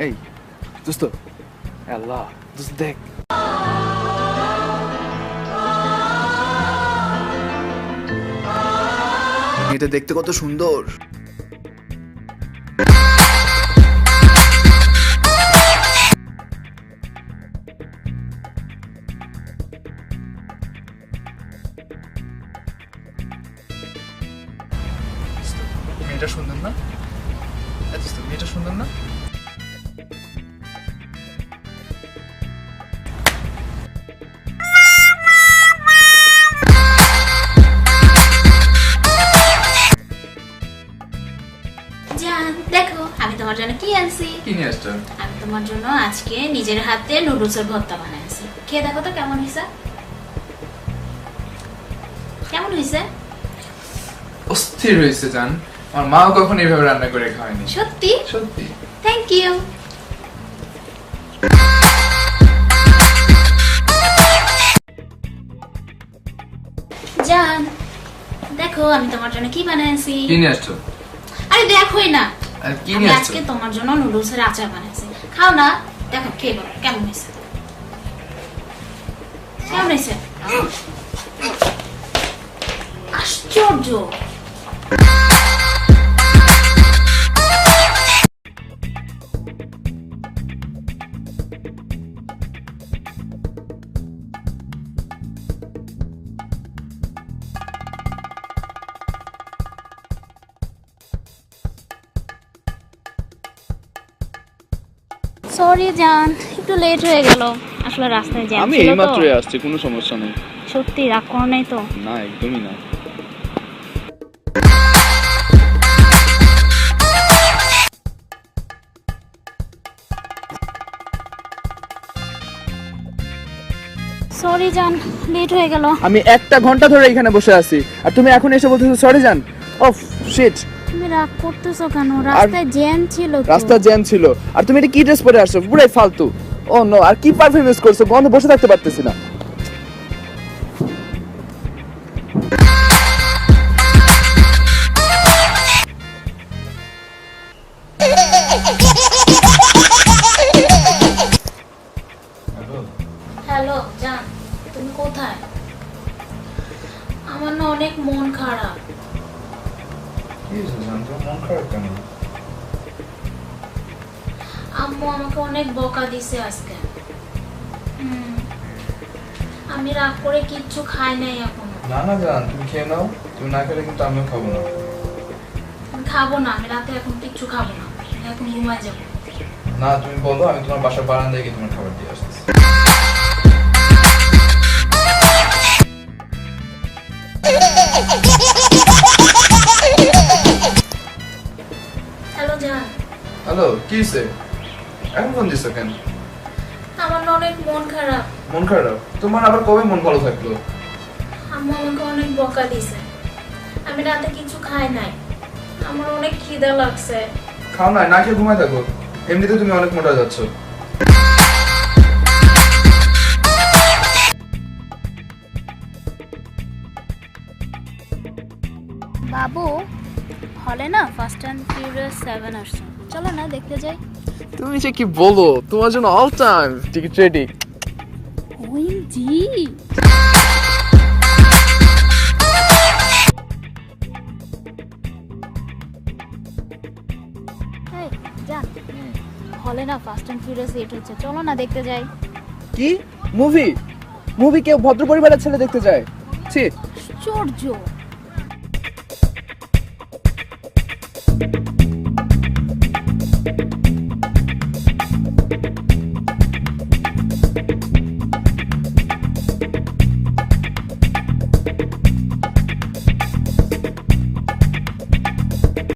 এই দোস্ত, আল্লাহ দোস্ত দেখ, এটা দেখতে কত সুন্দর। মেয়েটা সুন্দর না? মেয়েটা সুন্দর না? দেখো আমি তোমার জন্য কি আনছি। কি নিয়ে আসছো? আমি তোমার জন্য আজকে নিজের হাতে নুডলসের ভর্তা বানাইছি। খেয়ে দেখো তো কেমন হয়েছে। কেমন হয়েছে? অস্থির হয়েছে জান, আমার মা কখনো এইভাবে রান্না করে খায়নি। সত্যি সত্যি? Thank you. জান দেখো আমি তোমার জন্য কি বানাইছি। কি নিয়ে আসছো? আরে দেখোই না, আর কি আমি নিয়ে আসছো? আজকে তোমার জন্য নুডলসের আচার বানাইছি। খাও না, দেখো খেয়ে বলো কেমন হয়েছে। কেমন হয়েছে? আশ্চর্য। সরি জান, একটু লেট হয়ে গেল, আসলে রাস্তায় জ্যাম ছিল তো। আমি এইমাত্রই আসছি, কোনো সমস্যা নেই। সত্যি রাগ করো নাই তো? না, একদমই না। সরি জান, লেট হয়ে গেল। আমি 1 ঘন্টা ধরে এখানে বসে আছি আর তুমি এখন এসে বলতেছো সরি জান। Oh shit. তুমি রাগ করতেছো কেন? রাস্তায় জ্যাম ছিল তো। রাস্তা জ্যাম ছিল আর তুমি এটা কি ড্রেস পরে আসছো? পুরাই ফালতু। ও নো, আর কি পারফরম্যান্স করছো? গন্ধ বসে থাকতে পারতেছি না। হ্যালো জান, তুমি কোথায়? আমার না অনেক মন খারাপ। কি হয়েছে জান, তোমার মন খারাপ কেন? আম্মু আমাকে অনেক বকা দিছে আজকে। আমি রাগ করে কিচ্ছু খাই নাই এখনো। না না জান, তুমি খেয়ে নাও, তুমি না খেলে কিন্তু আমিও খাবো না। আমি খাবো না, আমি রাতে এখন কিচ্ছু খাবো না, আমি এখন ঘুমায় যাবো। না তুমি বলো, আমি তোমার বাসার বারান্দায় গিয়ে তোমার খাবার দিয়ে আসতেছি। হ্যালো জান। হ্যালো, কি হয়েছে? এখন ফোন দিছো কেন? আমার না অনেক মন খারাপ। মন খারাপ? তোমার আবার কবে মন ভালো থাকলো? আম্মু আমাকে অনেক বকা দিছে, আমি রাতে কিছু খাই নাই, আমার অনেক খিদা লাগছে। খাও না, না খেয়ে ঘুমায় থাকো, এমনিতে তুমি অনেক মোটা যাচ্ছ। বাবু, হলে না ফাস্ট অ্যান্ড ফিউরিয়াস 7 আসছে, চলো না দেখতে যাই। তুমি যে কি বলো, তোমার জন্য all time ticket ready. OMG. এই জান, হলে না ফাস্ট অ্যান্ড ফিউরিয়াস 8 হচ্ছে, চলো না দেখতে যাই। কি মুভি? মুভি কেউ ভদ্র পরিবারের ছেলে দেখতে যায়? ছি। আশ্চর্য।